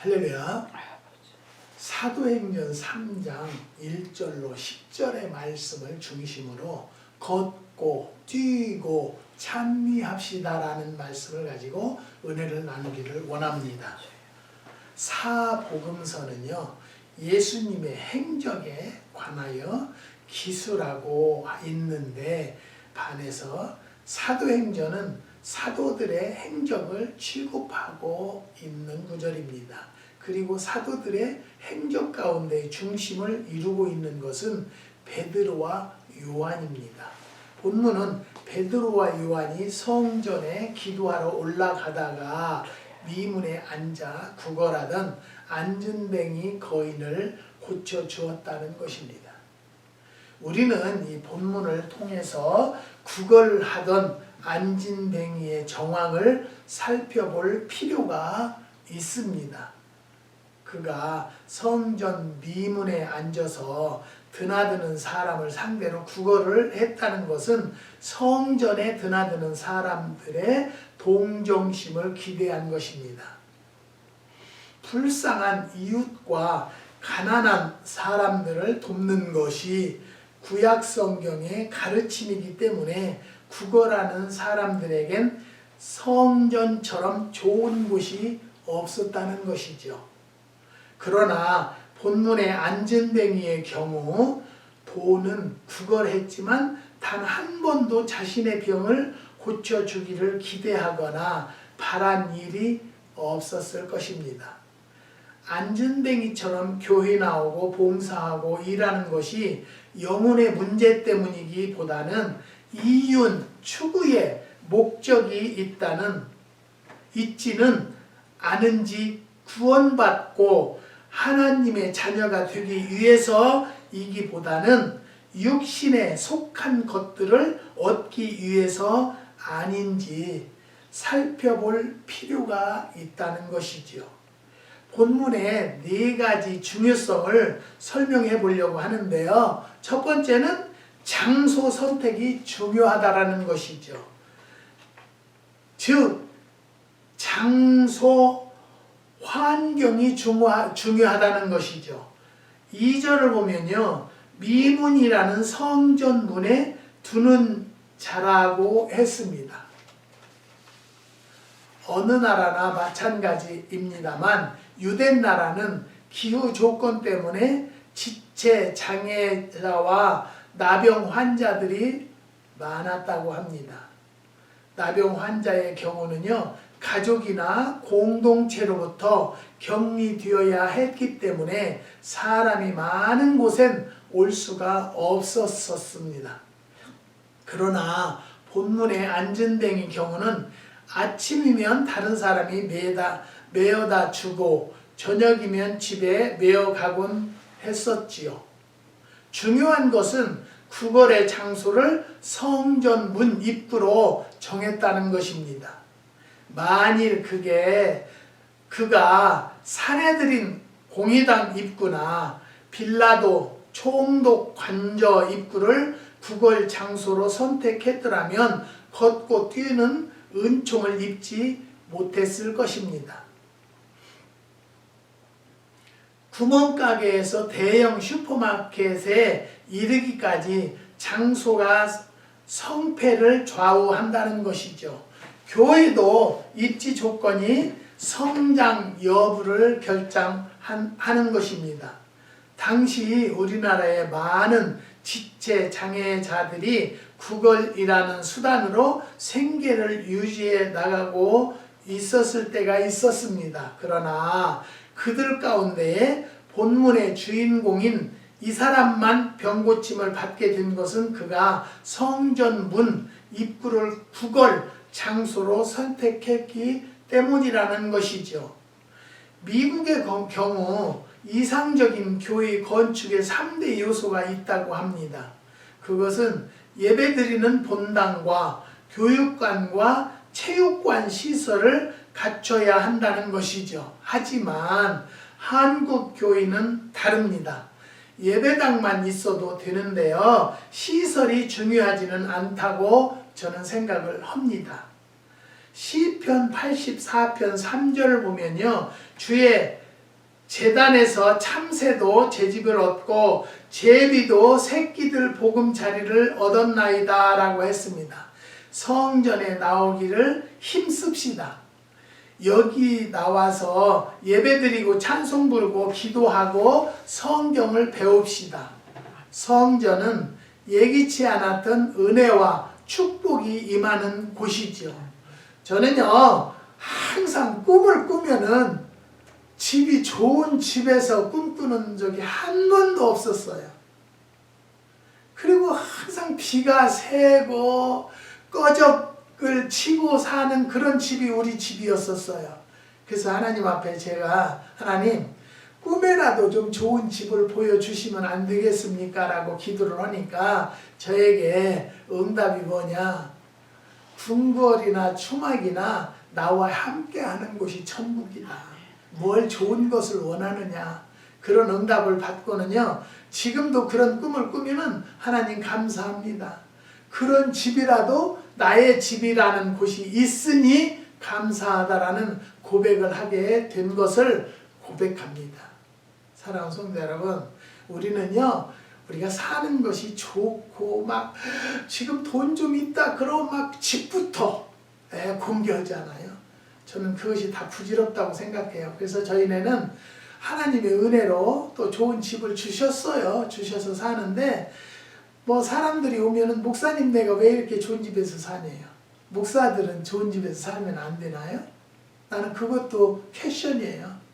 할렐루야. 사도행전 3장 1절로 10절의 말씀을 중심으로 걷고 뛰고 찬미합시다라는 말씀을 가지고 은혜를 나누기를 원합니다. 사복음서는요, 예수님의 행적에 관하여 기술하고 있는데 반해서 사도행전은 사도들의 행적을 취급하고 있는 구절입니다. 그리고 사도들의 행적 가운데 중심을 이루고 있는 것은 베드로와 요한입니다. 본문은 베드로와 요한이 성전에 기도하러 올라가다가 미문에 앉아 구걸하던 안진뱅이 거인을 고쳐주었다는 것입니다. 우리는 이 본문을 통해서 구걸하던 안진뱅이의 정황을 살펴볼 필요가 있습니다. 그가 성전 미문에 앉아서 드나드는 사람을 상대로 구걸을 했다는 것은 성전에 드나드는 사람들의 동정심을 기대한 것입니다. 불쌍한 이웃과 가난한 사람들을 돕는 것이 구약 성경의 가르침이기 때문에 구걸하는 사람들에겐 성전처럼 좋은 곳이 없었다는 것이죠. 그러나 본문의 안진뱅이의 경우 도는 구걸했지만 단 한 번도 자신의 병을 고쳐주기를 기대하거나 바란 일이 없었을 것입니다. 안진뱅이처럼 교회 나오고 봉사하고 일하는 것이 영혼의 문제 때문이기보다는 이윤, 추구의 목적이 있지는 않은지 구원받고 하나님의 자녀가 되기 위해서이기보다는 육신에 속한 것들을 얻기 위해서 아닌지 살펴볼 필요가 있다는 것이지요. 본문의 4가지 중요성을 설명해 보려고 하는데요. 첫 번째는 장소 선택이 중요하다라는 것이죠. 즉, 장소 환경이 중요하다는 것이죠. 2절을 보면요, 미문이라는 성전문에 두는 자라고 했습니다. 어느 나라나 마찬가지입니다만 유대 나라는 기후 조건 때문에 지체 장애자와 나병 환자들이 많았다고 합니다. 나병 환자의 경우는요, 가족이나 공동체로부터 격리되어야 했기 때문에 사람이 많은 곳엔 올 수가 없었습니다. 그러나 본문의 안진뱅이 경우는 아침이면 다른 사람이 메어다 주고 저녁이면 집에 메어 가곤 했었지요. 중요한 것은 구걸의 장소를 성전 문 입구로 정했다는 것입니다. 만일 그가 사내들인 공의당 입구나 빌라도 총독 관저 입구를 구걸 장소로 선택했더라면 걷고 뛰는 은총을 입지 못했을 것입니다. 구멍가게에서 대형 슈퍼마켓에 이르기까지 장소가 성패를 좌우한다는 것이죠. 교회도 입지 조건이 성장 여부를 결정하는 것입니다. 당시 우리나라의 많은 지체 장애자들이 구걸이라는 수단으로 생계를 유지해 나가고 있었을 때가 있었습니다. 그러나 그들 가운데 본문의 주인공인 이 사람만 병고침을 받게 된 것은 그가 성전 문 입구를 구걸 장소로 선택했기 때문이라는 것이죠. 미국의 경우 이상적인 교회 건축의 3대 요소가 있다고 합니다. 그것은 예배드리는 본당과 교육관과 체육관 시설을 갖춰야 한다는 것이죠. 하지만 한국 교회는 다릅니다. 예배당만 있어도 되는데요, 시설이 중요하지는 않다고 저는 생각을 합니다. 시편 84편 3절을 보면요, 주의 재단에서 참새도 제 집을 얻고 제비도 새끼들 보금자리를 얻었나이다 라고 했습니다. 성전에 나오기를 힘씁시다. 여기 나와서 예배드리고 찬송 부르고 기도하고 성경을 배웁시다. 성전은 예기치 않았던 은혜와 축복이 임하는 곳이죠. 저는요 항상 꿈을 꾸면은 집이 좋은 집에서 꿈꾸는 적이 한 번도 없었어요. 그리고 항상 비가 새고 꺼적을 치고 사는 그런 집이 우리 집이었었어요. 그래서 하나님 앞에 제가 하나님 꿈에라도 좀 좋은 집을 보여주시면 안 되겠습니까? 라고 기도를 하니까 저에게 응답이 뭐냐? 궁궐이나 추막이나 나와 함께 하는 곳이 천국이다. 뭘 좋은 것을 원하느냐? 그런 응답을 받고는요. 지금도 그런 꿈을 꾸면은 하나님 감사합니다. 그런 집이라도 나의 집이라는 곳이 있으니 감사하다라는 고백을 하게 된 것을 고백합니다. 사랑하는 성도 여러분, 우리는요, 우리가 사는 것이 좋고 막 지금 돈 좀 있다 그러면 막 집부터 공개하잖아요. 저는 그것이 다 부질없다고 생각해요. 그래서 저희네는 하나님의 은혜로 또 좋은 집을 주셨어요. 주셔서 사는데 뭐 사람들이 오면은 목사님 내가 왜 이렇게 좋은 집에서 사냐요. 목사들은 좋은 집에서 살면 안 되나요? 나는 그것도 퀘션이에요.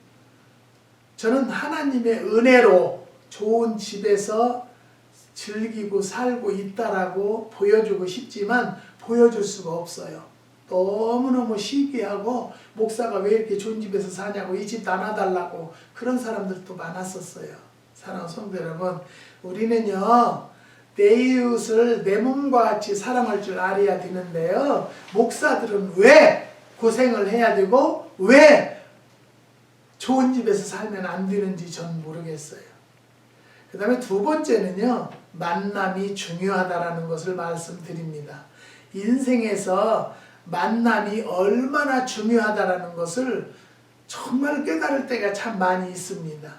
저는 하나님의 은혜로 좋은 집에서 즐기고 살고 있다라고 보여주고 싶지만 보여줄 수가 없어요. 너무너무 시기하고 목사가 왜 이렇게 좋은 집에서 사냐고 이 집 나눠달라고 그런 사람들도 많았었어요. 사랑하는 성도 여러분, 우리는요 내 이웃을 내 몸과 같이 사랑할 줄 알아야 되는데요, 목사들은 왜 고생을 해야 되고 왜 좋은 집에서 살면 안 되는지 전 모르겠어요. 그 다음에 두 번째는요, 만남이 중요하다라는 것을 말씀드립니다. 인생에서 만남이 얼마나 중요하다라는 것을 정말 깨달을 때가 참 많이 있습니다.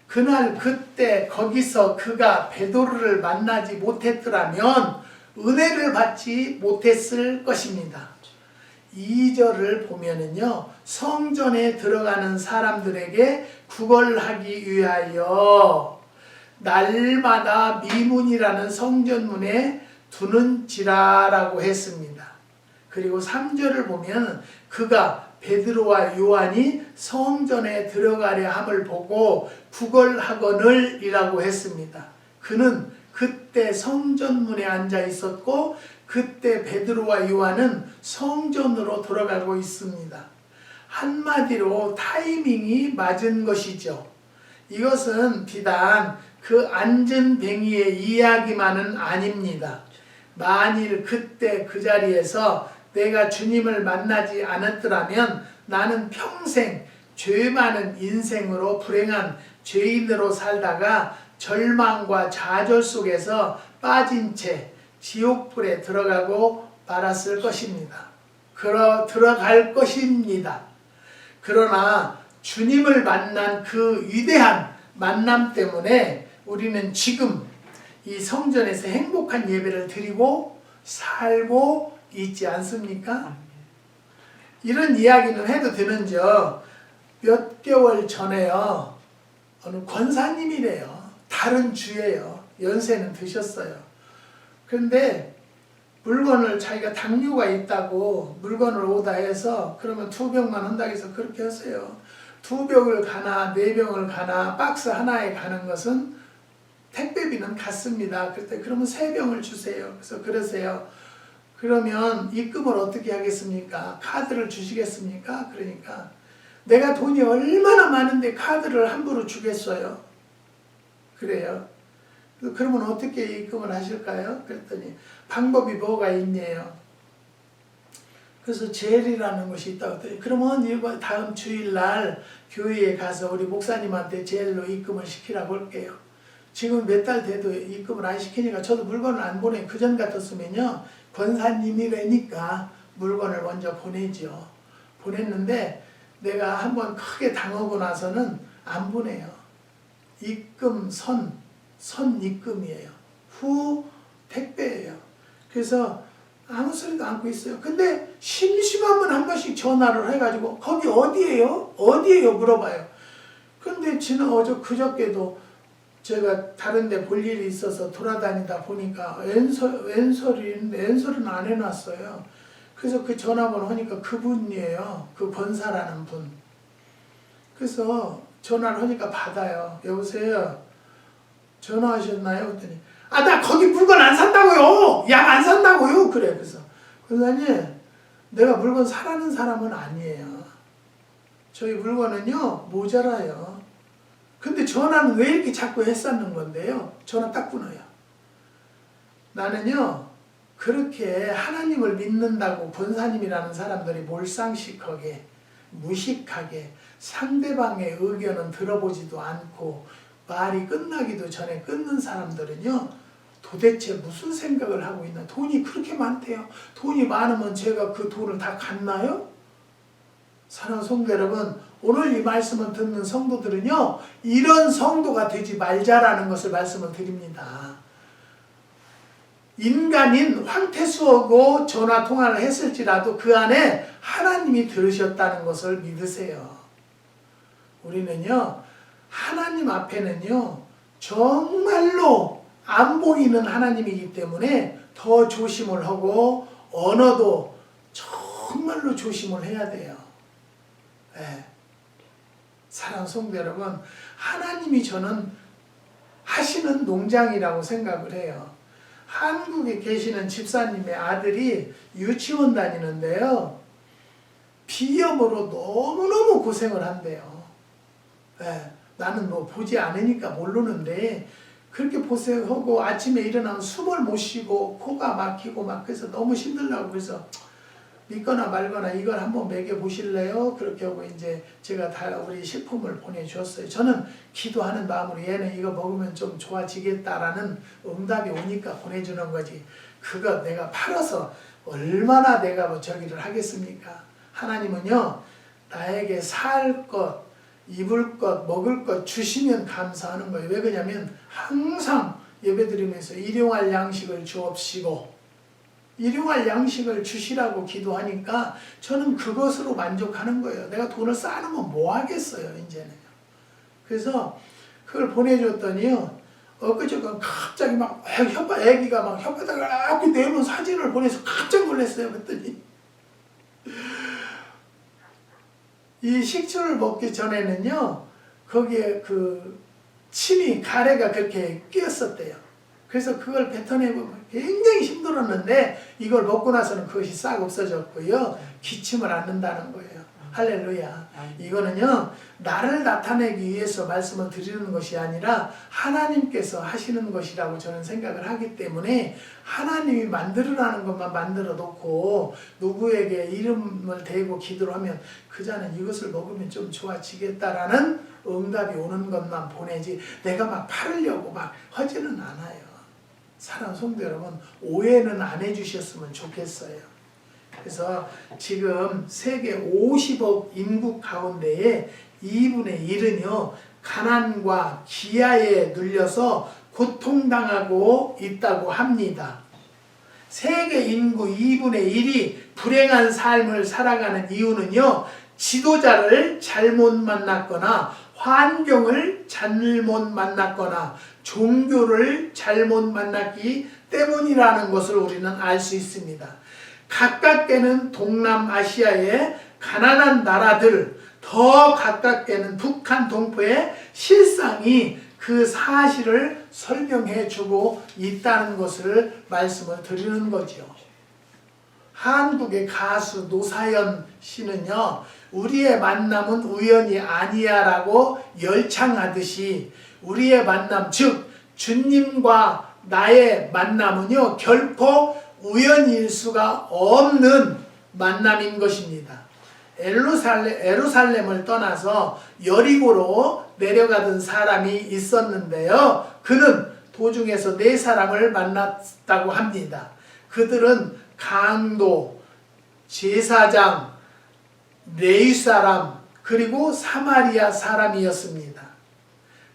그날 그때 거기서 그가 베드로를 만나지 못했더라면 은혜를 받지 못했을 것입니다. 2절을 보면은요, 성전에 들어가는 사람들에게 구걸하기 위하여 날마다 미문이라는 성전문에 두는지라라고 했습니다. 그리고 3절을 보면 그가 베드로와 요한이 성전에 들어가려 함을 보고 구걸하거늘 이라고 했습니다. 그는 그때 성전문에 앉아 있었고 그때 베드로와 요한은 성전으로 들어가고 있습니다. 한마디로 타이밍이 맞은 것이죠. 이것은 비단 그 앉은 뱅이의 이야기만은 아닙니다. 만일 그때 그 자리에서 내가 주님을 만나지 않았더라면 나는 평생 죄 많은 인생으로 불행한 죄인으로 살다가 절망과 좌절 속에서 빠진 채 지옥불에 들어가고 말았을 것입니다. 들어갈 것입니다. 그러나 주님을 만난 그 위대한 만남 때문에 우리는 지금 이 성전에서 행복한 예배를 드리고 살고 있지 않습니까? 이런 이야기는 해도 되는지요. 몇 개월 전에요, 어느 권사님이래요. 다른 주예요. 연세는 드셨어요. 그런데 물건을 자기가 당뇨가 있다고 물건을 오다 해서 그러면 2병만 한다고 해서 그렇게 하세요. 2병을 가나 4병을 가나 박스 하나에 가는 것은 택배비는 같습니다. 그러면 3병을 주세요. 그래서 그러세요. 그러면 입금을 어떻게 하겠습니까? 카드를 주시겠습니까? 그러니까 내가 돈이 얼마나 많은데 카드를 함부로 주겠어요? 그래요. 그러면 어떻게 입금을 하실까요? 그랬더니 방법이 뭐가 있네요. 그래서 젤이라는 것이 있다고 했더니 그러면 이번 다음 주일날 교회에 가서 우리 목사님한테 젤로 입금을 시키라고 할게요. 지금 몇 달 돼도 입금을 안 시키니까 저도 물건을 안 보내. 그전 같았으면요, 권사님이라니까 물건을 먼저 보내죠. 보냈는데 내가 한번 크게 당하고 나서는 안 보내요. 입금 선 입금이에요. 후 택배예요. 그래서 아무 소리도 않고 있어요. 근데 심심하면 한 번씩 전화를 해가지고 거기 어디예요? 어디예요? 물어봐요. 근데 지난 그저께도 제가 다른 데 볼 일이 있어서 돌아다니다 보니까 엔서는 안 해놨어요. 그래서 그 전화번호 하니까 그분이에요. 그 권사라는 분. 그래서 전화를 하니까 받아요. 여보세요? 전화하셨나요? 그랬더니 나 거기 물건 안 산다고요. 약 안 산다고요. 그래. 그래서 권사님, 내가 물건 사라는 사람은 아니에요. 저희 물건은요 모자라요. 근데 전화는 왜 이렇게 자꾸 했었는 건데요. 전화 딱 끊어요. 나는요 그렇게 하나님을 믿는다고 권사님이라는 사람들이 몰상식하게 무식하게 상대방의 의견은 들어보지도 않고 말이 끝나기도 전에 끊는 사람들은요 도대체 무슨 생각을 하고 있나. 돈이 그렇게 많대요. 돈이 많으면 제가 그 돈을 다 갖나요? 사랑하는 성도 여러분, 오늘 이 말씀을 듣는 성도들은요 이런 성도가 되지 말자라는 것을 말씀을 드립니다. 인간인 황태수하고 전화 통화를 했을지라도 그 안에 하나님이 들으셨다는 것을 믿으세요. 우리는요 하나님 앞에는요 정말로 안 보이는 하나님이기 때문에 더 조심을 하고 언어도 정말로 조심을 해야 돼요. 네. 사랑하는 성도 여러분, 하나님이 저는 하시는 농장이라고 생각을 해요. 한국에 계시는 집사님의 아들이 유치원 다니는데요. 비염으로 너무너무 고생을 한대요. 네. 나는 뭐 보지 않으니까 모르는데 그렇게 고생하고 아침에 일어나면 숨을 못 쉬고 코가 막히고 막 그래서 너무 힘들다고 그래서 믿거나 말거나 이걸 한번 먹여보실래요? 그렇게 하고 이제 제가 다 우리 식품을 보내주었어요. 저는 기도하는 마음으로 얘는 이거 먹으면 좀 좋아지겠다라는 응답이 오니까 보내주는 거지. 그거 내가 팔아서 얼마나 내가 뭐 저기를 하겠습니까? 하나님은요 나에게 살 것, 입을 것, 먹을 것 주시면 감사하는 거예요. 왜 그러냐면 항상 예배드리면서 일용할 양식을 주옵시고 일용할 양식을 주시라고 기도하니까 저는 그것으로 만족하는 거예요. 내가 돈을 쌓아놓으면 뭐 하겠어요, 이제는. 그래서 그걸 보내줬더니요, 엊그저께 갑자기 막 애기가 막 혓바닥을 이렇게 내면 사진을 보내서 깜짝 놀랐어요. 그랬더니 이 식초를 먹기 전에는요, 거기에 그 침이 가래가 그렇게 끼었었대요. 그래서 그걸 뱉어내고 굉장히 힘들었는데 이걸 먹고 나서는 그것이 싹 없어졌고요. 기침을 않는다는 거예요. 할렐루야. 이거는요 나를 나타내기 위해서 말씀을 드리는 것이 아니라 하나님께서 하시는 것이라고 저는 생각을 하기 때문에 하나님이 만들으라는 것만 만들어 놓고 누구에게 이름을 대고 기도를 하면 그 자는 이것을 먹으면 좀 좋아지겠다라는 응답이 오는 것만 보내지 내가 막 팔으려고 막 하지는 않아요. 사랑하는 성도 여러분, 오해는 안 해주셨으면 좋겠어요. 그래서 지금 세계 50억 인구 가운데에 2분의 1은요 가난과 기아에 눌려서 고통당하고 있다고 합니다. 세계 인구 2분의 1이 불행한 삶을 살아가는 이유는요 지도자를 잘못 만났거나 환경을 잘못 만났거나 종교를 잘못 만났기 때문이라는 것을 우리는 알 수 있습니다. 가깝게는 동남아시아의 가난한 나라들, 더 가깝게는 북한 동포의 실상이 그 사실을 설명해 주고 있다는 것을 말씀을 드리는 거죠. 한국의 가수 노사연 씨는요, 우리의 만남은 우연이 아니야 라고 열창하듯이 우리의 만남, 즉 주님과 나의 만남은요 결코 우연일 수가 없는 만남인 것입니다. 에루살렘을 떠나서 여리고로 내려가던 사람이 있었는데요, 그는 도중에서 4사람을 만났다고 합니다. 그들은 강도, 제사장, 레위 사람, 그리고 사마리아 사람이었습니다.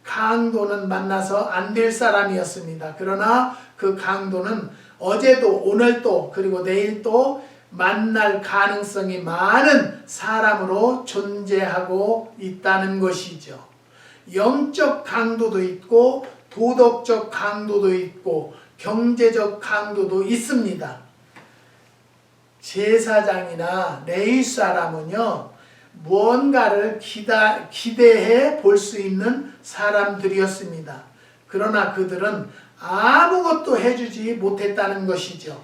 강도는 만나서 안 될 사람이었습니다. 그러나 그 강도는 어제도 오늘도 그리고 내일도 만날 가능성이 많은 사람으로 존재하고 있다는 것이죠. 영적 강도도 있고 도덕적 강도도 있고 경제적 강도도 있습니다. 제사장이나 레위 사람은요, 무언가를 기대해 볼 수 있는 사람들이었습니다. 그러나 그들은 아무것도 해주지 못했다는 것이죠.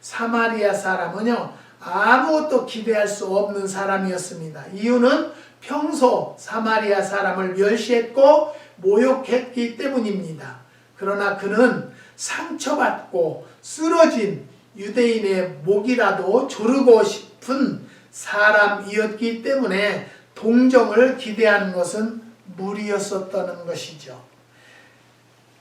사마리아 사람은요, 아무것도 기대할 수 없는 사람이었습니다. 이유는 평소 사마리아 사람을 멸시했고 모욕했기 때문입니다. 그러나 그는 상처받고 쓰러진 유대인의 목이라도 조르고 싶은 사람이었기 때문에 동정을 기대하는 것은 무리였었다는 것이죠.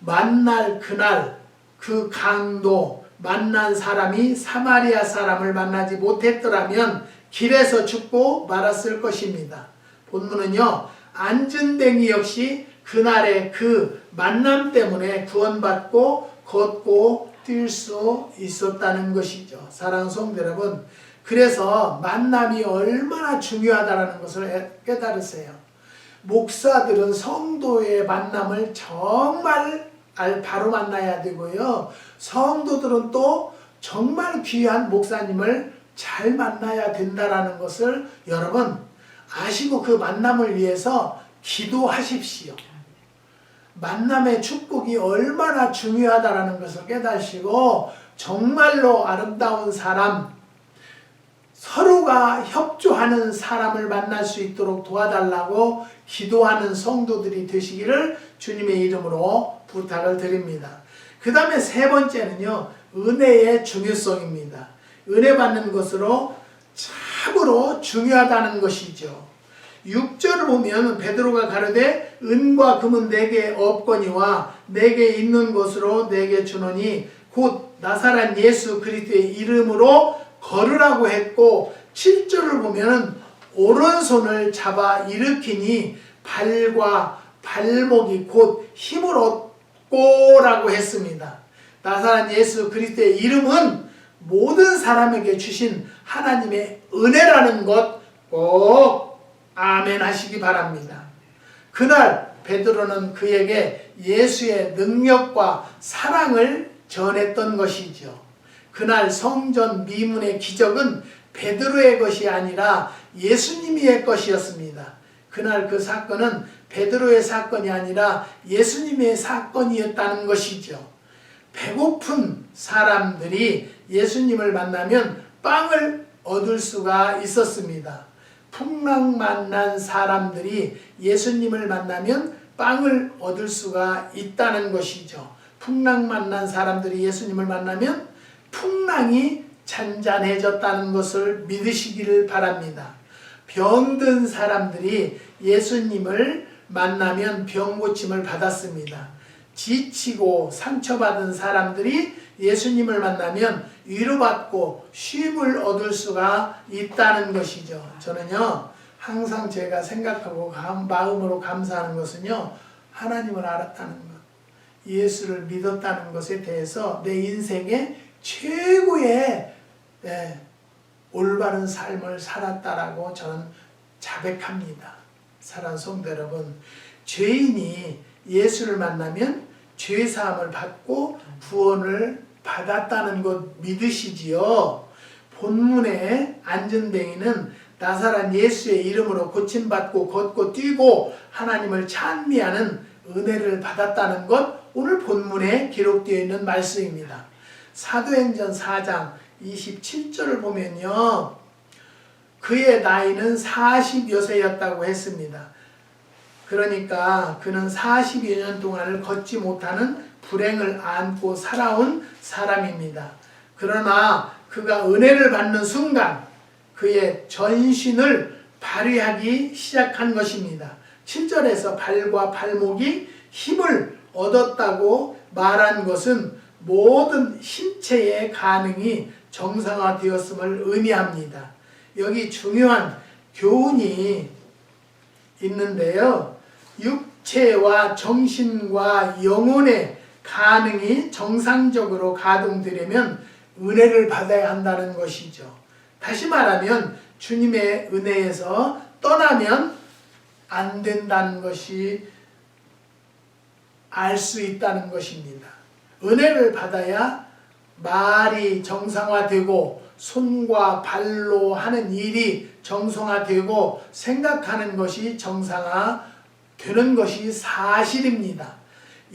만날 그날 그 강도 만난 사람이 사마리아 사람을 만나지 못했더라면 길에서 죽고 말았을 것입니다. 본문은요, 안진뱅이 역시 그날의 그 만남 때문에 구원받고 걷고 뛸 수 있었다는 것이죠. 사랑하는 성도 여러분, 그래서 만남이 얼마나 중요하다는 것을 깨달으세요. 목사들은 성도의 만남을 정말 바로 만나야 되고요. 성도들은 또 정말 귀한 목사님을 잘 만나야 된다는 것을 여러분 아시고 그 만남을 위해서 기도하십시오. 만남의 축복이 얼마나 중요하다는 것을 깨달으시고 정말로 아름다운 사람, 서로가 협조하는 사람을 만날 수 있도록 도와달라고 기도하는 성도들이 되시기를 주님의 이름으로 부탁을 드립니다. 그 다음에 세 번째는요, 은혜의 중요성입니다. 은혜 받는 것으로 참으로 중요하다는 것이죠. 6절을 보면 베드로가 가로되 은과 금은 내게 없거니와 내게 있는 것으로 내게 주노니 곧 나사렛 예수 그리스도의 이름으로 걸으라고 했고, 7절을 보면 오른손을 잡아 일으키니 발과 발목이 곧 힘을 얻고라고 했습니다. 나사렛 예수 그리스도의 이름은 모든 사람에게 주신 하나님의 은혜라는 것 꼭 아멘 하시기 바랍니다. 그날 베드로는 그에게 예수의 능력과 사랑을 전했던 것이죠. 그날 성전 미문의 기적은 베드로의 것이 아니라 예수님의 것이었습니다. 그날 그 사건은 베드로의 사건이 아니라 예수님의 사건이었다는 것이죠. 배고픈 사람들이 예수님을 만나면 빵을 얻을 수가 있었습니다. 풍랑 만난 사람들이 예수님을 만나면 빵을 얻을 수가 있다는 것이죠. 풍랑 만난 사람들이 예수님을 만나면 풍랑이 잔잔해졌다는 것을 믿으시기를 바랍니다. 병든 사람들이 예수님을 만나면 병고침을 받았습니다. 지치고 상처받은 사람들이 예수님을 만나면 위로받고 쉼을 얻을 수가 있다는 것이죠. 저는요, 항상 제가 생각하고 마음으로 감사하는 것은요, 하나님을 알았다는 것, 예수를 믿었다는 것에 대해서 내 인생의 최고의 올바른 삶을 살았다라고 저는 자백합니다. 사랑하는 성도 여러분, 죄인이 예수를 만나면 죄사함을 받고 구원을 받았다는 것 믿으시지요? 본문의 안진뱅이는 나사렛 예수의 이름으로 고침받고 걷고 뛰고 하나님을 찬미하는 은혜를 받았다는 것, 오늘 본문에 기록되어 있는 말씀입니다. 사도행전 4장 27절을 보면요, 그의 나이는 40여 세였다고 했습니다. 그러니까 그는 40여 년 동안을 걷지 못하는 불행을 안고 살아온 사람입니다. 그러나 그가 은혜를 받는 순간 그의 전신을 발휘하기 시작한 것입니다. 7절에서 발과 발목이 힘을 얻었다고 말한 것은 모든 신체의 가능이 정상화되었음을 의미합니다. 여기 중요한 교훈이 있는데요. 육체와 정신과 영혼의 가능이 정상적으로 가동되려면 은혜를 받아야 한다는 것이죠. 다시 말하면 주님의 은혜에서 떠나면 안 된다는 것이 알 수 있다는 것입니다. 은혜를 받아야 말이 정상화되고 손과 발로 하는 일이 정상화되고 생각하는 것이 정상화되는 것이 사실입니다.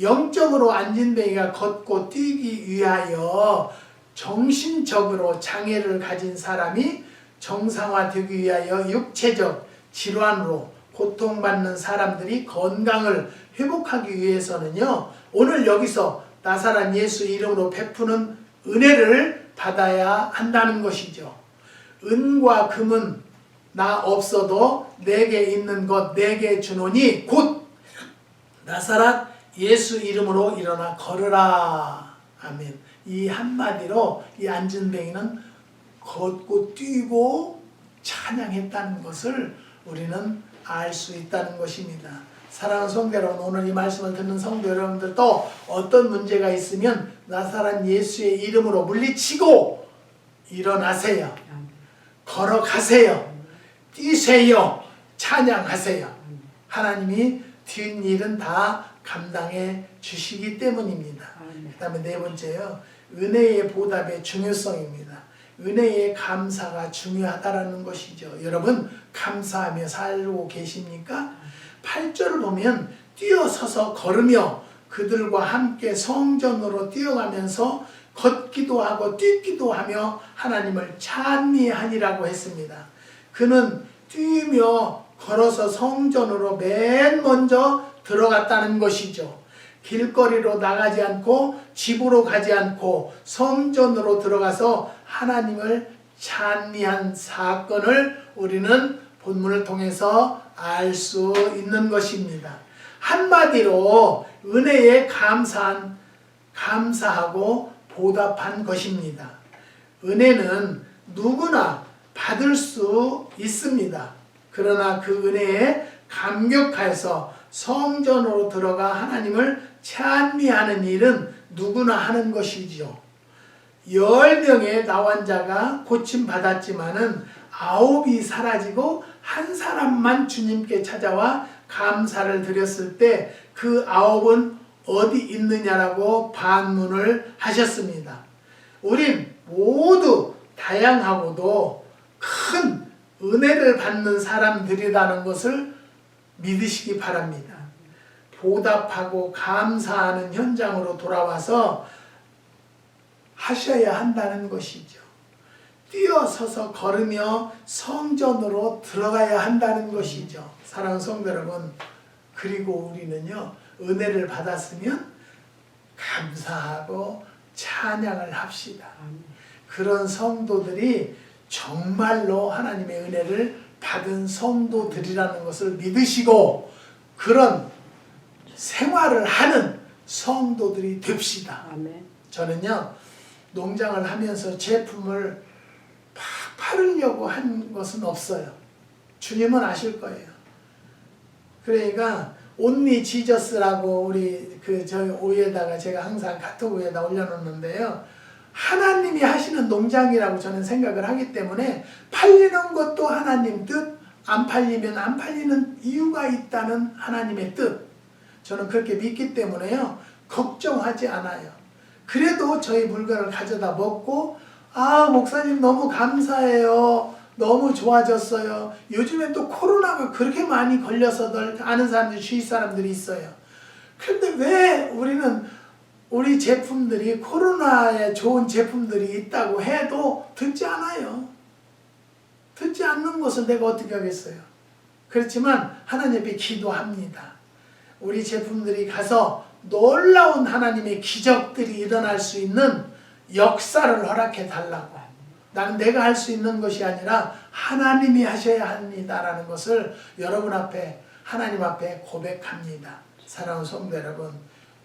영적으로 안진뱅이가 걷고 뛰기 위하여 정신적으로 장애를 가진 사람이 정상화되기 위하여 육체적 질환으로 고통받는 사람들이 건강을 회복하기 위해서는요, 오늘 여기서 나사렛 예수 이름으로 베푸는 은혜를 받아야 한다는 것이죠. 은과 금은 나 없어도 내게 있는 것 내게 주노니 곧 나사렛 예수 이름으로 일어나 걸으라. 아멘. 이 한마디로 이 안진뱅이는 걷고 뛰고 찬양했다는 것을 우리는 알 수 있다는 것입니다. 사랑하는 성도 여러분, 오늘 이 말씀을 듣는 성도 여러분들도 어떤 문제가 있으면 나사렛 예수의 이름으로 물리치고 일어나세요. 걸어가세요. 뛰세요. 찬양하세요. 하나님이 뒷일은 다 감당해 주시기 때문입니다. 그 다음에 네 번째요. 은혜의 보답의 중요성입니다. 은혜의 감사가 중요하다라는 것이죠. 여러분 감사하며 살고 계십니까? 8절을 보면 뛰어서서 걸으며 그들과 함께 성전으로 뛰어가면서 걷기도 하고 뛰기도 하며 하나님을 찬미하니라고 했습니다. 그는 뛰며 걸어서 성전으로 맨 먼저 들어갔다는 것이죠. 길거리로 나가지 않고 집으로 가지 않고 성전으로 들어가서 하나님을 찬미한 사건을 우리는 본문을 통해서 알 수 있는 것입니다. 한마디로 은혜에 감사하고 보답한 것입니다. 은혜는 누구나 받을 수 있습니다. 그러나 그 은혜에 감격해서 성전으로 들어가 하나님을 찬미하는 일은 누구나 하는 것이죠. 10명의 나환자가 고침받았지만은 9이 사라지고 한 사람만 주님께 찾아와 감사를 드렸을 때 그 9은 어디 있느냐라고 반문을 하셨습니다. 우린 모두 다양하고도 큰 은혜를 받는 사람들이라는 것을 믿으시기 바랍니다. 보답하고 감사하는 현장으로 돌아와서 하셔야 한다는 것이죠. 뛰어서서 걸으며 성전으로 들어가야 한다는 것이죠. 사랑하는 성도 여러분, 그리고 우리는요, 은혜를 받았으면 감사하고 찬양을 합시다. 그런 성도들이 정말로 하나님의 은혜를 받은 성도들이라는 것을 믿으시고 그런 생활을 하는 성도들이 됩시다. 저는요, 농장을 하면서 제품을 팔으려고 한 것은 없어요. 주님은 아실 거예요. 그러니까 온리 지저스라고 우리 저희 오에다가 제가 항상 카톡에다 올려놓는데요. 하나님이 하시는 농장이라고 저는 생각을 하기 때문에 팔리는 것도 하나님 뜻, 안 팔리면 안 팔리는 이유가 있다는 하나님의 뜻. 저는 그렇게 믿기 때문에요. 걱정하지 않아요. 그래도 저희 물건을 가져다 먹고 목사님 너무 감사해요. 너무 좋아졌어요. 요즘엔 또 코로나가 그렇게 많이 걸려서들 아는 사람들이 주위 사람들이 있어요. 그런데 왜 우리는 우리 제품들이 코로나에 좋은 제품들이 있다고 해도 듣지 않아요. 듣지 않는 것을 내가 어떻게 하겠어요. 그렇지만 하나님 앞에 기도합니다. 우리 제품들이 가서 놀라운 하나님의 기적들이 일어날 수 있는 역사를 허락해 달라고. 나는 내가 할 수 있는 것이 아니라 하나님이 하셔야 합니다라는 것을 여러분 앞에 하나님 앞에 고백합니다. 사랑하는 성도 여러분,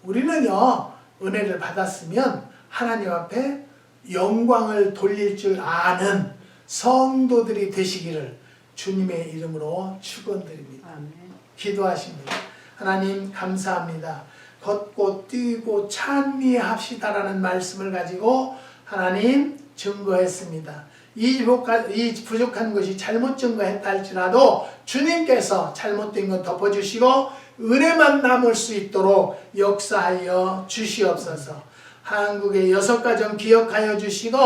우리는요 은혜를 받았으면 하나님 앞에 영광을 돌릴 줄 아는 성도들이 되시기를 주님의 이름으로 축원드립니다. 아멘. 기도하십니다. 하나님 감사합니다. 걷고 뛰고 찬미합시다라는 말씀을 가지고 하나님 증거했습니다. 이 부족한 것이 잘못 증거했다 할지라도 주님께서 잘못된 건 덮어주시고 은혜만 남을 수 있도록 역사하여 주시옵소서. 한국의 6가정 기억하여 주시고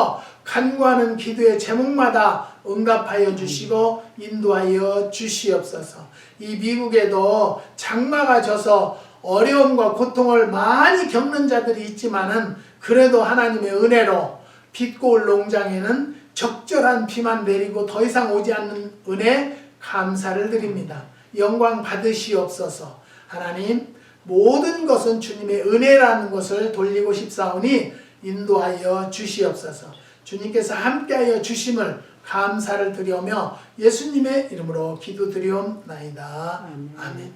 간구하는 기도의 제목마다 응답하여 주시고 인도하여 주시옵소서. 이 미국에도 장마가 져서 어려움과 고통을 많이 겪는 자들이 있지만은 그래도 하나님의 은혜로 빛고울 농장에는 적절한 비만 내리고 더 이상 오지 않는 은혜 감사를 드립니다. 영광 받으시옵소서. 하나님 모든 것은 주님의 은혜라는 것을 돌리고 싶사오니 인도하여 주시옵소서. 주님께서 함께하여 주심을 감사를 드리며 예수님의 이름으로 기도드리옵나이다. 아멘.